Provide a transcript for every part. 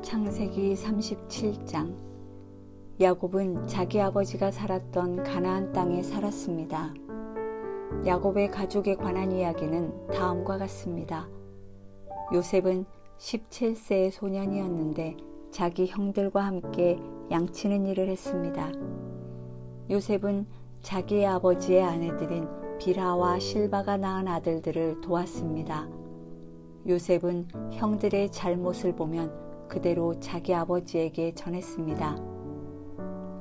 창세기 37장. 야곱은 자기 아버지가 살았던 가나안 땅에 살았습니다. 야곱의 가족에 관한 이야기는 다음과 같습니다. 요셉은 17세의 소년이었는데 자기 형들과 함께 양치는 일을 했습니다. 요셉은 자기의 아버지의 아내들인 빌하와 실바가 낳은 아들들을 도왔습니다. 요셉은 형들의 잘못을 보면 그대로 자기 아버지에게 전했습니다.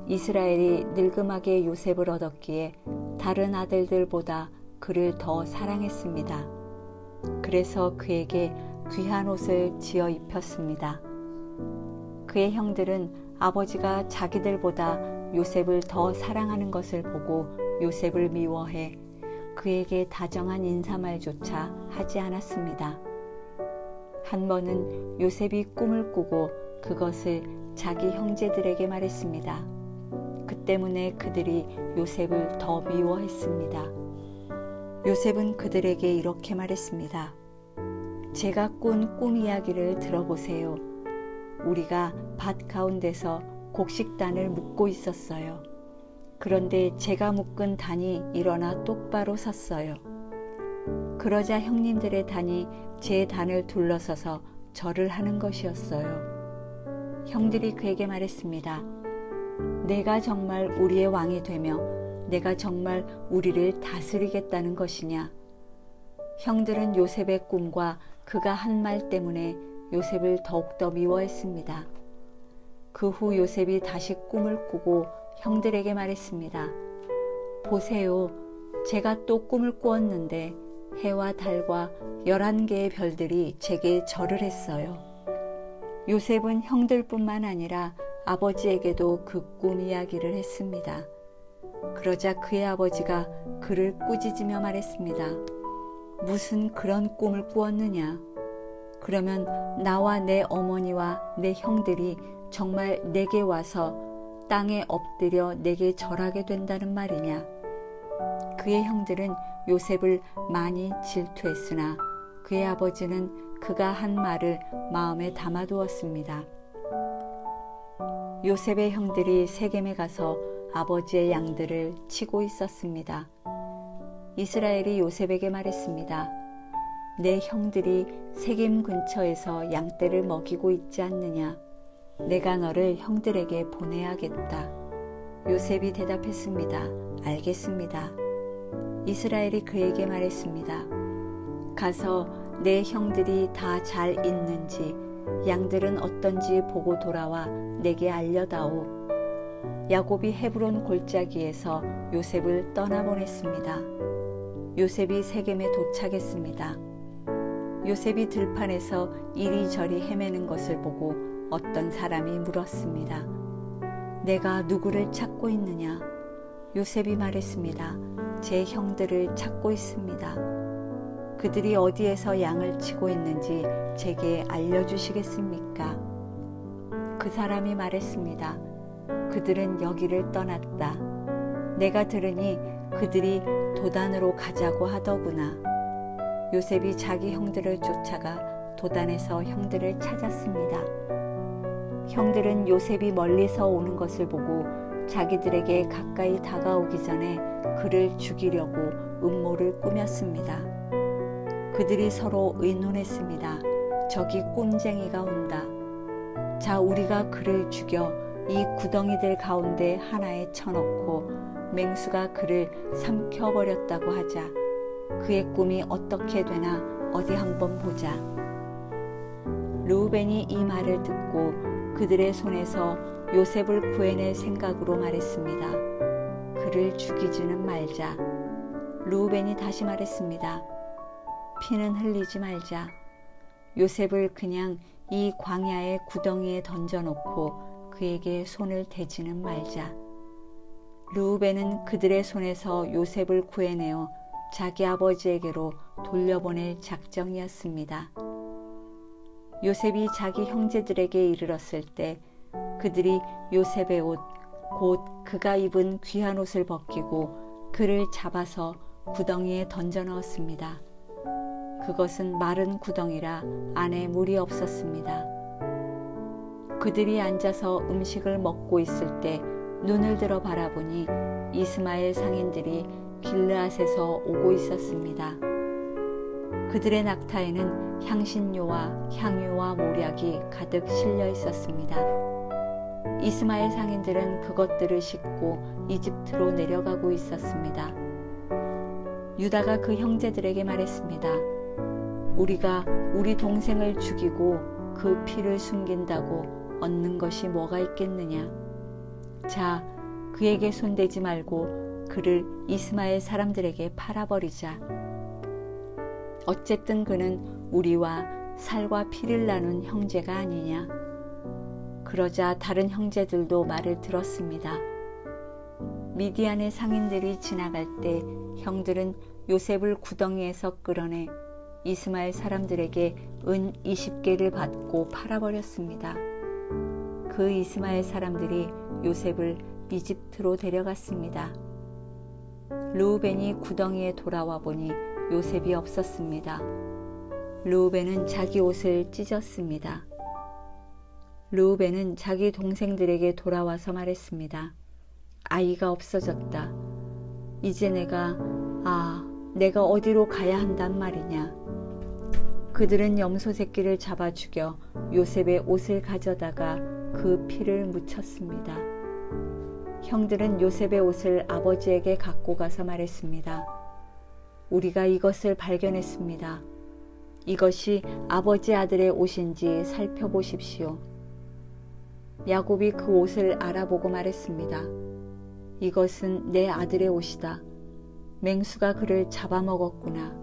이스라엘이 늙음하게 요셉을 얻었기에 다른 아들들보다 그를 더 사랑했습니다. 그래서 그에게 귀한 옷을 지어 입혔습니다. 그의 형들은 아버지가 자기들보다 요셉을 더 사랑하는 것을 보고 요셉을 미워해 그에게 다정한 인사말조차 하지 않았습니다. 한 번은 요셉이 꿈을 꾸고 그것을 자기 형제들에게 말했습니다. 그 때문에 그들이 요셉을 더 미워했습니다. 요셉은 그들에게 이렇게 말했습니다. 제가 꾼 꿈 이야기를 들어보세요. 우리가 밭 가운데서 곡식단을 묶고 있었어요. 그런데 제가 묶은 단이 일어나 똑바로 섰어요. 그러자 형님들의 단이 제 단을 둘러서서 절을 하는 것이었어요. 형들이 그에게 말했습니다. 내가 정말 우리의 왕이 되며 내가 정말 우리를 다스리겠다는 것이냐? 형들은 요셉의 꿈과 그가 한 말 때문에 요셉을 더욱더 미워했습니다. 그 후 요셉이 다시 꿈을 꾸고 형들에게 말했습니다. 보세요. 제가 또 꿈을 꾸었는데 해와 달과 11개의 별들이 제게 절을 했어요. 요셉은 형들뿐만 아니라 아버지에게도 그 꿈 이야기를 했습니다. 그러자 그의 아버지가 그를 꾸짖으며 말했습니다. 무슨 그런 꿈을 꾸었느냐? 그러면 나와 내 어머니와 내 형들이 정말 내게 와서 땅에 엎드려 내게 절하게 된다는 말이냐? 그의 형들은 요셉을 많이 질투했으나 그의 아버지는 그가 한 말을 마음에 담아두었습니다. 요셉의 형들이 세겜에 가서 아버지의 양들을 치고 있었습니다. 이스라엘이 요셉에게 말했습니다. 내 형들이 세겜 근처에서 양떼를 먹이고 있지 않느냐? 내가 너를 형들에게 보내야겠다. 요셉이 대답했습니다. 알겠습니다. 이스라엘이 그에게 말했습니다. 가서 내 형들이 다 잘 있는지 양들은 어떤지 보고 돌아와 내게 알려다오. 야곱이 헤브론 골짜기에서 요셉을 떠나보냈습니다. 요셉이 세겜에 도착했습니다. 요셉이 들판에서 이리저리 헤매는 것을 보고 어떤 사람이 물었습니다. 내가 누구를 찾고 있느냐? 요셉이 말했습니다. 제 형들을 찾고 있습니다. 그들이 어디에서 양을 치고 있는지 제게 알려주시겠습니까? 그 사람이 말했습니다. 그들은 여기를 떠났다. 내가 들으니 그들이 도단으로 가자고 하더구나. 요셉이 자기 형들을 쫓아가 도단에서 형들을 찾았습니다. 형들은 요셉이 멀리서 오는 것을 보고 자기들에게 가까이 다가오기 전에 그를 죽이려고 음모를 꾸몄습니다. 그들이 서로 의논했습니다. 저기 꾼쟁이가 온다. 자, 우리가 그를 죽여 이 구덩이들 가운데 하나에 쳐넣고 맹수가 그를 삼켜버렸다고 하자. 그의 꿈이 어떻게 되나 어디 한번 보자. 르우벤이 이 말을 듣고 그들의 손에서 요셉을 구해낼 생각으로 말했습니다. 그를 죽이지는 말자. 르우벤이 다시 말했습니다. 피는 흘리지 말자. 요셉을 그냥 이 광야의 구덩이에 던져놓고 그에게 손을 대지는 말자. 르우벤은 그들의 손에서 요셉을 구해내어 자기 아버지에게로 돌려보낼 작정이었습니다. 요셉이 자기 형제들에게 이르렀을 때 그들이 요셉의 옷, 곧 그가 입은 귀한 옷을 벗기고 그를 잡아서 구덩이에 던져 넣었습니다. 그것은 마른 구덩이라 안에 물이 없었습니다. 그들이 앉아서 음식을 먹고 있을 때 눈을 들어 바라보니 이스마엘 상인들이 길르앗에서 오고 있었습니다. 그들의 낙타에는 향신료와 향유와 모략이 가득 실려 있었습니다. 이스마엘 상인들은 그것들을 싣고 이집트로 내려가고 있었습니다. 유다가 그 형제들에게 말했습니다. 우리가 우리 동생을 죽이고 그 피를 숨긴다고 얻는 것이 뭐가 있겠느냐. 자, 그에게 손대지 말고 그를 이스마엘 사람들에게 팔아버리자. 어쨌든 그는 우리와 살과 피를 나눈 형제가 아니냐. 그러자 다른 형제들도 말을 들었습니다. 미디안의 상인들이 지나갈 때 형들은 요셉을 구덩이에서 끌어내 이스마엘 사람들에게 은 20개를 받고 팔아버렸습니다. 그 이스마엘 사람들이 요셉을 이집트로 데려갔습니다. 르우벤이 구덩이에 돌아와 보니 요셉이 없었습니다. 르우벤은 자기 옷을 찢었습니다. 르우벤은 자기 동생들에게 돌아와서 말했습니다. 아이가 없어졌다. 이제 내가 어디로 가야 한단 말이냐. 그들은 염소 새끼를 잡아 죽여 요셉의 옷을 가져다가 그 피를 묻혔습니다. 형들은 요셉의 옷을 아버지에게 갖고 가서 말했습니다. 우리가 이것을 발견했습니다. 이것이 아버지 아들의 옷인지 살펴보십시오. 야곱이 그 옷을 알아보고 말했습니다. 이것은 내 아들의 옷이다. 맹수가 그를 잡아먹었구나.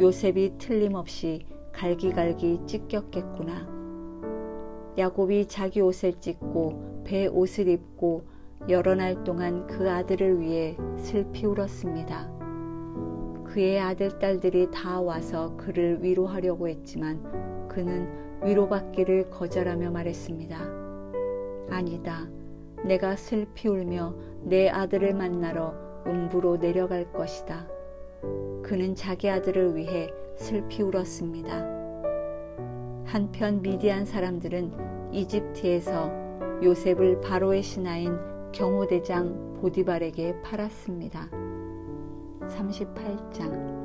요셉이 틀림없이 갈기갈기 찢겼겠구나. 야곱이 자기 옷을 찢고 배 옷을 입고 여러 날 동안 그 아들을 위해 슬피 울었습니다. 그의 아들, 딸들이 다 와서 그를 위로하려고 했지만 그는 위로받기를 거절하며 말했습니다. 아니다. 내가 슬피 울며 내 아들을 만나러 음부로 내려갈 것이다. 그는 자기 아들을 위해 슬피 울었습니다. 한편 미디안 사람들은 이집트에서 요셉을 바로의 신하인 경호대장 보디발에게 팔았습니다. 38장.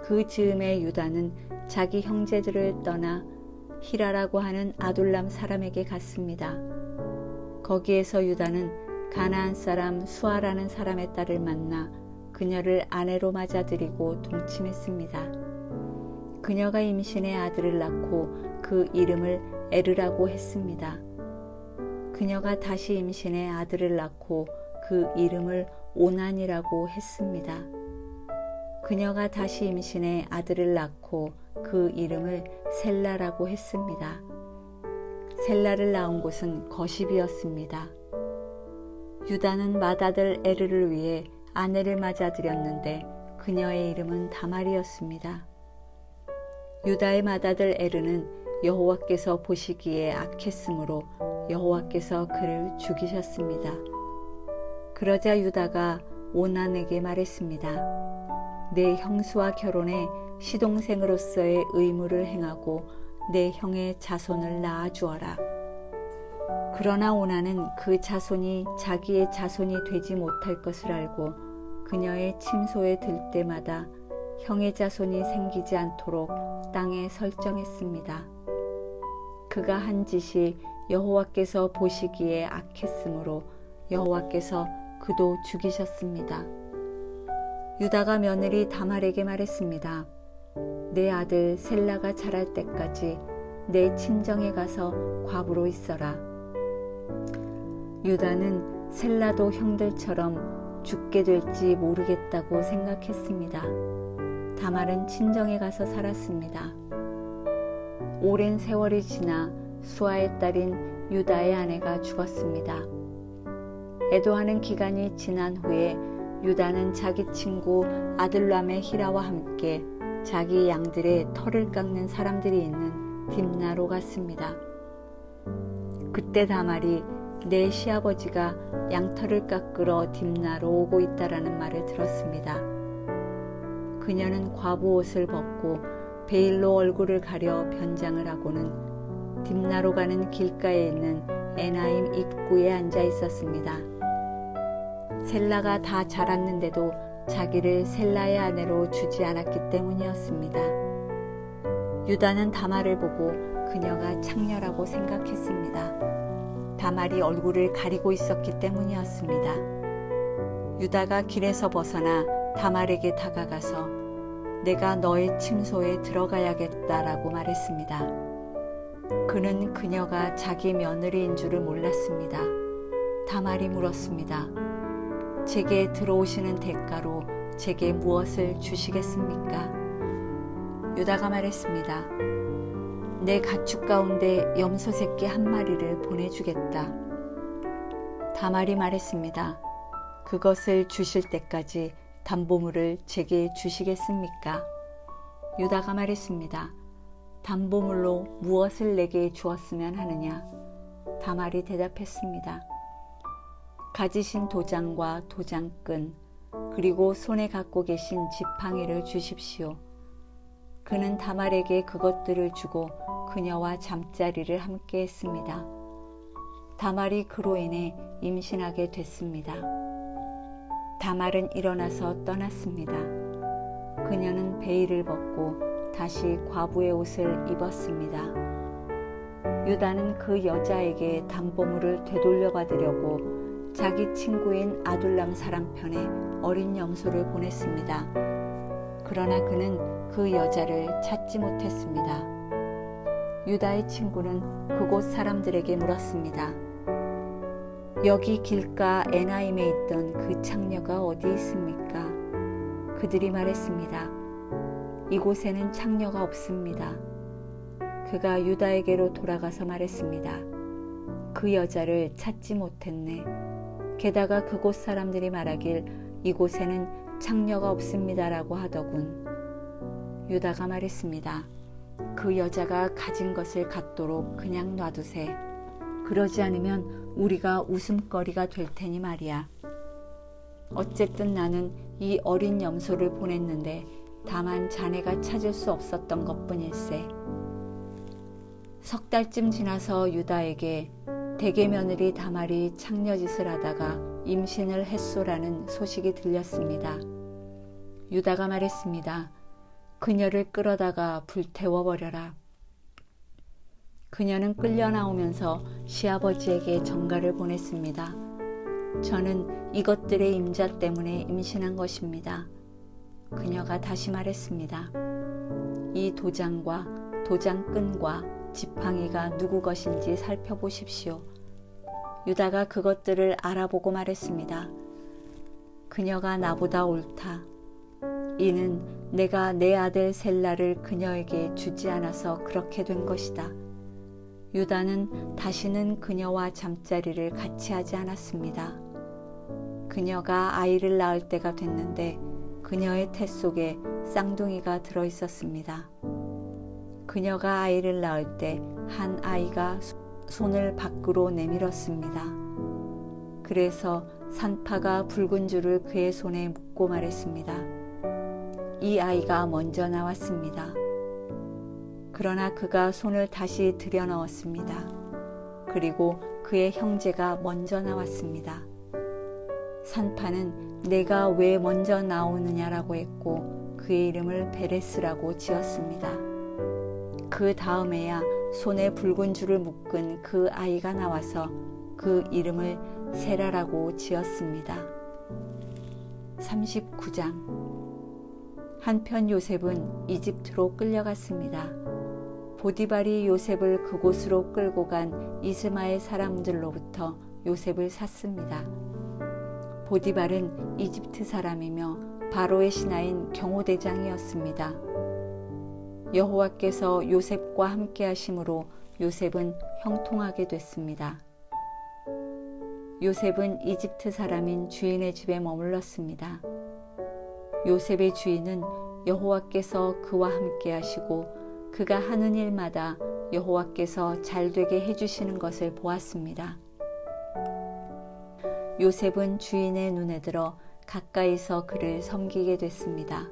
그 즈음에 유다는 자기 형제들을 떠나 히라라고 하는 아둘람 사람에게 갔습니다. 거기에서 유다는 가나안 사람 수아라는 사람의 딸을 만나 그녀를 아내로 맞아들이고 동침했습니다. 그녀가 임신해 아들을 낳고 그 이름을 에르라고 했습니다. 그녀가 다시 임신해 아들을 낳고 그 이름을 오난이라고 했습니다. 그녀가 다시 임신해 아들을 낳고 그 이름을 셀라라고 했습니다. 셀라를 낳은 곳은 거십이었습니다. 유다는 맏아들 에르를 위해 아내를 맞아들였는데 그녀의 이름은 다말이었습니다. 유다의 맏아들 에르는 여호와께서 보시기에 악했으므로 여호와께서 그를 죽이셨습니다. 그러자 유다가 오난에게 말했습니다. 내 형수와 결혼해 시동생으로서의 의무를 행하고 내 형의 자손을 낳아주어라. 그러나 오난은 그 자손이 자기의 자손이 되지 못할 것을 알고 그녀의 침소에 들 때마다 형의 자손이 생기지 않도록 땅에 설정했습니다. 그가 한 짓이 여호와께서 보시기에 악했으므로 여호와께서 그도 죽이셨습니다. 유다가 며느리 다말에게 말했습니다. 내 아들 셀라가 자랄 때까지 내 친정에 가서 과부로 있어라. 유다는 셀라도 형들처럼 죽게 될지 모르겠다고 생각했습니다. 다말은 친정에 가서 살았습니다. 오랜 세월이 지나 수아의 딸인 유다의 아내가 죽었습니다. 애도하는 기간이 지난 후에 유다는 자기 친구 아들람의 히라와 함께 자기 양들의 털을 깎는 사람들이 있는 딥나로 갔습니다. 그때 다말이 내 시아버지가 양털을 깎으러 딥나로 오고 있다라는 말을 들었습니다. 그녀는 과부 옷을 벗고 베일로 얼굴을 가려 변장을 하고는 딥나로 가는 길가에 있는 에나임 입구에 앉아 있었습니다. 셀라가 다 자랐는데도 자기를 셀라의 아내로 주지 않았기 때문이었습니다. 유다는 다말을 보고 그녀가 창녀라고 생각했습니다. 다말이 얼굴을 가리고 있었기 때문이었습니다. 유다가 길에서 벗어나 다말에게 다가가서 내가 너의 침소에 들어가야겠다라고 말했습니다. 그는 그녀가 자기 며느리인 줄을 몰랐습니다. 다말이 물었습니다. 제게 들어오시는 대가로 제게 무엇을 주시겠습니까? 유다가 말했습니다. 내 가축 가운데 염소 새끼 한 마리를 보내주겠다. 다말이 말했습니다. 그것을 주실 때까지 담보물을 제게 주시겠습니까? 유다가 말했습니다. 담보물로 무엇을 내게 주었으면 하느냐? 다말이 대답했습니다. 가지신 도장과 도장끈 그리고 손에 갖고 계신 지팡이를 주십시오. 그는 다말에게 그것들을 주고 그녀와 잠자리를 함께 했습니다. 다말이 그로 인해 임신하게 됐습니다. 다말은 일어나서 떠났습니다. 그녀는 베일을 벗고 다시 과부의 옷을 입었습니다. 유다는 그 여자에게 담보물을 되돌려 받으려고 자기 친구인 아둘람 사람 편에 어린 염소를 보냈습니다. 그러나 그는 그 여자를 찾지 못했습니다. 유다의 친구는 그곳 사람들에게 물었습니다. 여기 길가 에나임에 있던 그 창녀가 어디 있습니까? 그들이 말했습니다. 이곳에는 창녀가 없습니다. 그가 유다에게로 돌아가서 말했습니다. 그 여자를 찾지 못했네. 게다가 그곳 사람들이 말하길 이곳에는 창녀가 없습니다라고 하더군. 유다가 말했습니다. 그 여자가 가진 것을 갖도록 그냥 놔두세. 그러지 않으면 우리가 웃음거리가 될 테니 말이야. 어쨌든 나는 이 어린 염소를 보냈는데 다만 자네가 찾을 수 없었던 것뿐일세. 석 달쯤 지나서 유다에게 대개 며느리 다말이 창녀짓을 하다가 임신을 했소라는 소식이 들렸습니다. 유다가 말했습니다. 그녀를 끌어다가 불태워버려라. 그녀는 끌려 나오면서 시아버지에게 전가를 보냈습니다. 저는 이것들의 임자 때문에 임신한 것입니다. 그녀가 다시 말했습니다. 이 도장과 도장끈과 지팡이가 누구 것인지 살펴보십시오. 유다가 그것들을 알아보고 말했습니다. 그녀가 나보다 옳다. 이는 내가 내 아들 셀라를 그녀에게 주지 않아서 그렇게 된 것이다. 유다는 다시는 그녀와 잠자리를 같이 하지 않았습니다. 그녀가 아이를 낳을 때가 됐는데 그녀의 태 속에 쌍둥이가 들어 있었습니다. 그녀가 아이를 낳을 때 한 아이가 손을 밖으로 내밀었습니다. 그래서 산파가 붉은 줄을 그의 손에 묶고 말했습니다. 이 아이가 먼저 나왔습니다. 그러나 그가 손을 다시 들여넣었습니다. 그리고 그의 형제가 먼저 나왔습니다. 산파는 내가 왜 먼저 나오느냐라고 했고 그의 이름을 베레스라고 지었습니다. 그 다음에야 손에 붉은 줄을 묶은 그 아이가 나와서 그 이름을 세라라고 지었습니다. 39장. 한편 요셉은 이집트로 끌려갔습니다. 보디발이 요셉을 그곳으로 끌고 간 이스마엘 사람들로부터 요셉을 샀습니다. 보디발은 이집트 사람이며 바로의 신하인 경호대장이었습니다. 여호와께서 요셉과 함께 하심으로 요셉은 형통하게 됐습니다. 요셉은 이집트 사람인 주인의 집에 머물렀습니다. 요셉의 주인은 여호와께서 그와 함께 하시고 그가 하는 일마다 여호와께서 잘되게 해주시는 것을 보았습니다. 요셉은 주인의 눈에 들어 가까이서 그를 섬기게 됐습니다.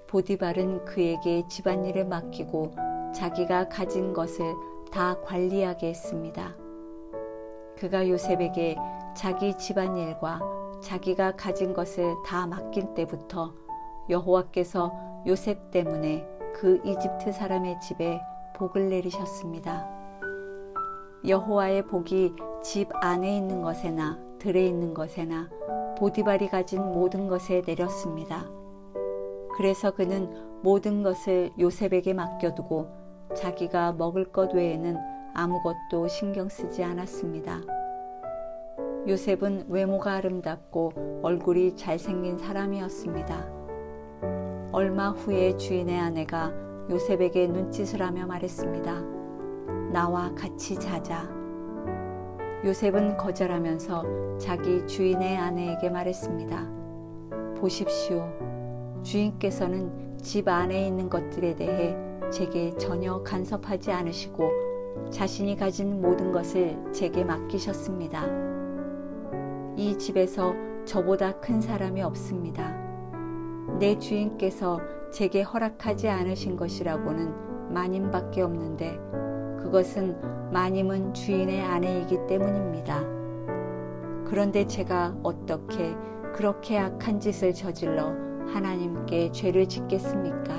보디발은 그에게 집안일을 맡기고 자기가 가진 것을 다 관리하게 했습니다. 그가 요셉에게 자기 집안일과 자기가 가진 것을 다 맡긴 때부터 여호와께서 요셉 때문에 그 이집트 사람의 집에 복을 내리셨습니다. 여호와의 복이 집 안에 있는 것에나 들에 있는 것에나 보디발이 가진 모든 것에 내렸습니다. 그래서 그는 모든 것을 요셉에게 맡겨두고 자기가 먹을 것 외에는 아무것도 신경 쓰지 않았습니다. 요셉은 외모가 아름답고 얼굴이 잘생긴 사람이었습니다. 얼마 후에 주인의 아내가 요셉에게 눈짓을 하며 말했습니다. 나와 같이 자자. 요셉은 거절하면서 자기 주인의 아내에게 말했습니다. 보십시오. 주인께서는 집 안에 있는 것들에 대해 제게 전혀 간섭하지 않으시고 자신이 가진 모든 것을 제게 맡기셨습니다. 이 집에서 저보다 큰 사람이 없습니다. 내 주인께서 제게 허락하지 않으신 것이라고는 마님밖에 없는데 그것은 마님은 주인의 아내이기 때문입니다. 그런데 제가 어떻게 그렇게 악한 짓을 저질러 하나님께 죄를 짓겠습니까?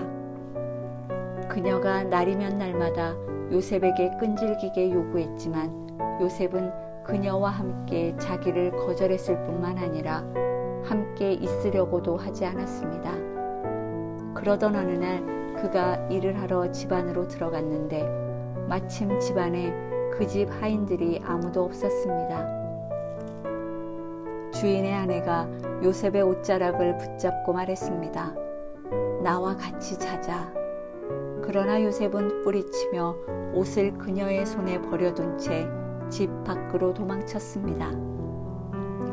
그녀가 날이면 날마다 요셉에게 끈질기게 요구했지만 요셉은 그녀와 함께 자기를 거절했을 뿐만 아니라 함께 있으려고도 하지 않았습니다. 그러던 어느 날 그가 일을 하러 집 안으로 들어갔는데 마침 집안에 그 집 하인들이 아무도 없었습니다. 주인의 아내가 요셉의 옷자락을 붙잡고 말했습니다. 나와 같이 자자. 그러나 요셉은 뿌리치며 옷을 그녀의 손에 버려둔 채 집 밖으로 도망쳤습니다.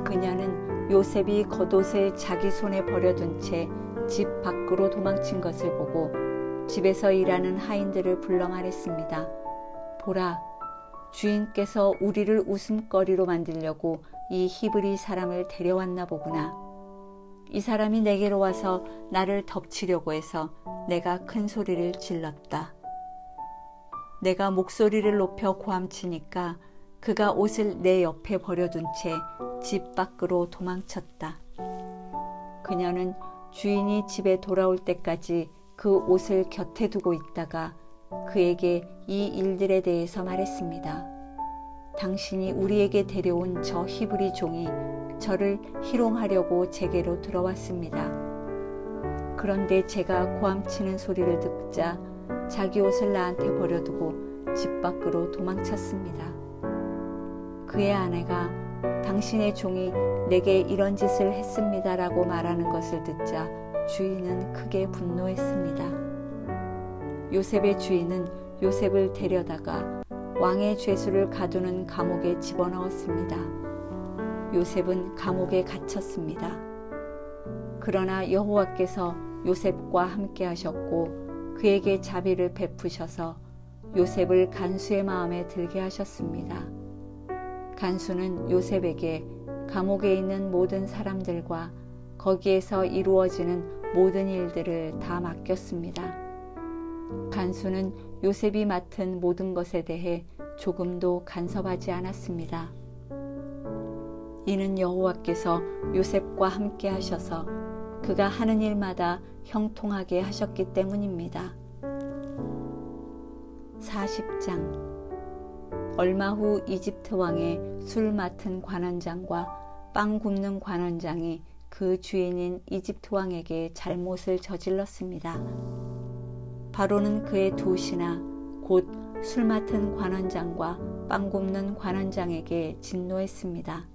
그녀는 요셉이 겉옷을 자기 손에 버려둔 채 집 밖으로 도망친 것을 보고 집에서 일하는 하인들을 불러 말했습니다. 보라, 주인께서 우리를 웃음거리로 만들려고 이 히브리 사람을 데려왔나 보구나. 이 사람이 내게로 와서 나를 덮치려고 해서 내가 큰 소리를 질렀다. 내가 목소리를 높여 고함치니까 그가 옷을 내 옆에 버려둔 채 집 밖으로 도망쳤다. 그녀는 주인이 집에 돌아올 때까지 그 옷을 곁에 두고 있다가 그에게 이 일들에 대해서 말했습니다. 당신이 우리에게 데려온 저 히브리 종이 저를 희롱하려고 제게로 들어왔습니다. 그런데 제가 고함치는 소리를 듣자 자기 옷을 나한테 버려두고 집 밖으로 도망쳤습니다. 그의 아내가 당신의 종이 내게 이런 짓을 했습니다라고 말하는 것을 듣자 주인은 크게 분노했습니다. 요셉의 주인은 요셉을 데려다가 왕의 죄수를 가두는 감옥에 집어넣었습니다. 요셉은 감옥에 갇혔습니다. 그러나 여호와께서 요셉과 함께 하셨고 그에게 자비를 베푸셔서 요셉을 간수의 마음에 들게 하셨습니다. 간수는 요셉에게 감옥에 있는 모든 사람들과 거기에서 이루어지는 모든 일들을 다 맡겼습니다. 간수는 요셉이 맡은 모든 것에 대해 조금도 간섭하지 않았습니다. 이는 여호와께서 요셉과 함께 하셔서 그가 하는 일마다 형통하게 하셨기 때문입니다. 40장. 얼마 후 이집트 왕의 술 맡은 관원장과 빵 굽는 관원장이 그 주인인 이집트 왕에게 잘못을 저질렀습니다. 바로는 그의 두 신하 곧 술 맡은 관원장과 빵 굽는 관원장에게 진노했습니다.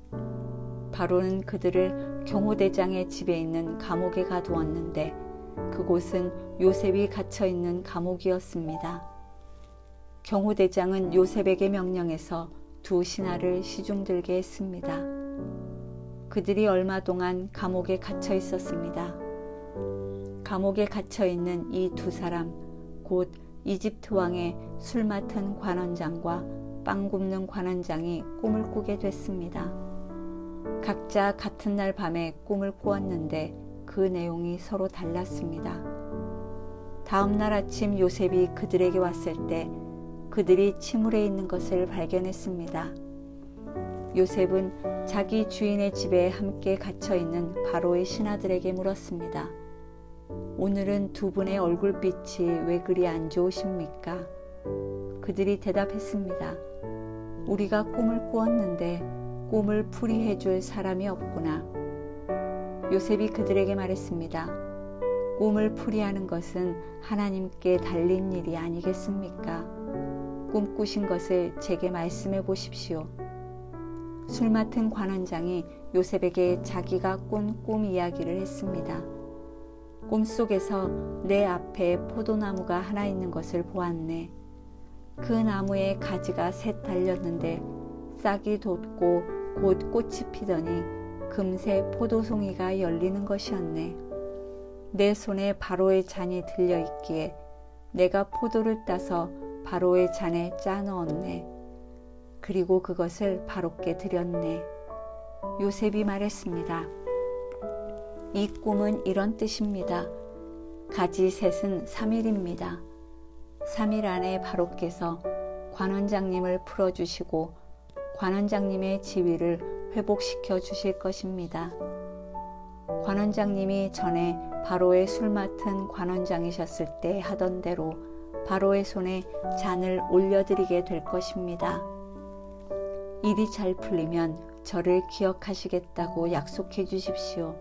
바로는 그들을 경호대장의 집에 있는 감옥에 가두었는데 그곳은 요셉이 갇혀 있는 감옥이었습니다. 경호대장은 요셉에게 명령해서 두 신하를 시중들게 했습니다. 그들이 얼마 동안 감옥에 갇혀 있었습니다. 감옥에 갇혀 있는 이 두 사람, 곧 이집트 왕의 술 맡은 관원장과 빵 굽는 관원장이 꿈을 꾸게 됐습니다. 각자 같은 날 밤에 꿈을 꾸었는데 그 내용이 서로 달랐습니다. 다음 날 아침 요셉이 그들에게 왔을 때 그들이 침울해 있는 것을 발견했습니다. 요셉은 자기 주인의 집에 함께 갇혀 있는 바로의 신하들에게 물었습니다. 오늘은 두 분의 얼굴빛이 왜 그리 안 좋으십니까? 그들이 대답했습니다. 우리가 꿈을 꾸었는데 꿈을 풀이해 줄 사람이 없구나. 요셉이 그들에게 말했습니다. 꿈을 풀이하는 것은 하나님께 달린 일이 아니겠습니까? 꿈꾸신 것을 제게 말씀해 보십시오. 술 맡은 관원장이 요셉에게 자기가 꾼 꿈 이야기를 했습니다. 꿈속에서 내 앞에 포도나무가 하나 있는 것을 보았네. 그 나무에 가지가 셋 달렸는데 싹이 돋고 곧 꽃이 피더니 금세 포도송이가 열리는 것이었네. 내 손에 바로의 잔이 들려 있기에 내가 포도를 따서 바로의 잔에 짜 넣었네. 그리고 그것을 바로께 드렸네. 요셉이 말했습니다. 이 꿈은 이런 뜻입니다. 가지 셋은 3일입니다. 3일 안에 바로께서 관원장님을 풀어주시고 관원장님의 지위를 회복시켜 주실 것입니다. 관원장님이 전에 바로의 술 맡은 관원장이셨을 때 하던 대로 바로의 손에 잔을 올려드리게 될 것입니다. 일이 잘 풀리면 저를 기억하시겠다고 약속해 주십시오.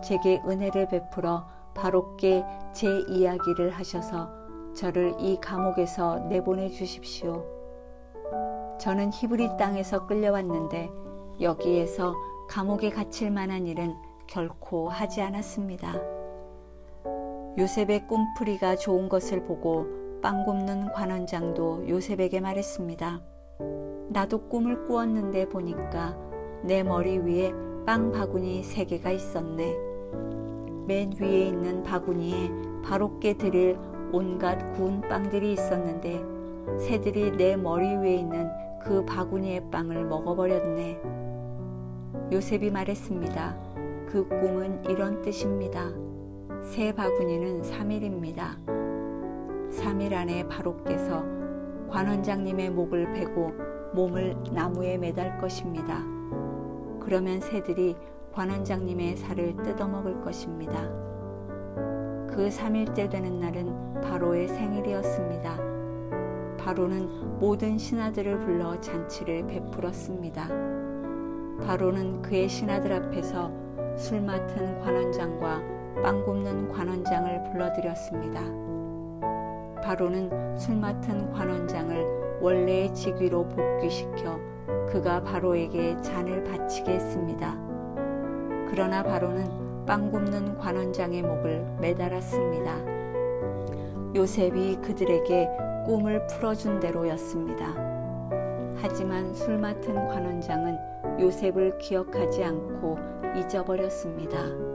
제게 은혜를 베풀어 바로께 제 이야기를 하셔서 저를 이 감옥에서 내보내 주십시오. 저는 히브리 땅에서 끌려왔는데 여기에서 감옥에 갇힐 만한 일은 결코 하지 않았습니다. 요셉의 꿈풀이가 좋은 것을 보고 빵 굽는 관원장도 요셉에게 말했습니다. 나도 꿈을 꾸었는데 보니까 내 머리 위에 빵 바구니 3개가 있었네. 맨 위에 있는 바구니에 바로께 드릴 온갖 구운 빵들이 있었는데 새들이 내 머리 위에 있는 그 바구니의 빵을 먹어버렸네. 요셉이 말했습니다. 그 꿈은 이런 뜻입니다. 새 바구니는 3일입니다. 3일 안에 바로께서 관원장님의 목을 베고 몸을 나무에 매달 것입니다. 그러면 새들이 관원장님의 살을 뜯어먹을 것입니다. 그 3일째 되는 날은 바로의 생일이었습니다. 바로는 모든 신하들을 불러 잔치를 베풀었습니다. 바로는 그의 신하들 앞에서 술 맡은 관원장과 빵 굽는 관원장을 불러들였습니다. 바로는 술 맡은 관원장을 원래의 직위로 복귀시켜 그가 바로에게 잔을 바치게 했습니다. 그러나 바로는 빵 굽는 관원장의 목을 매달았습니다. 요셉이 그들에게 꿈을 풀어준 대로였습니다. 하지만 술 맡은 관원장은 요셉을 기억하지 않고 잊어버렸습니다.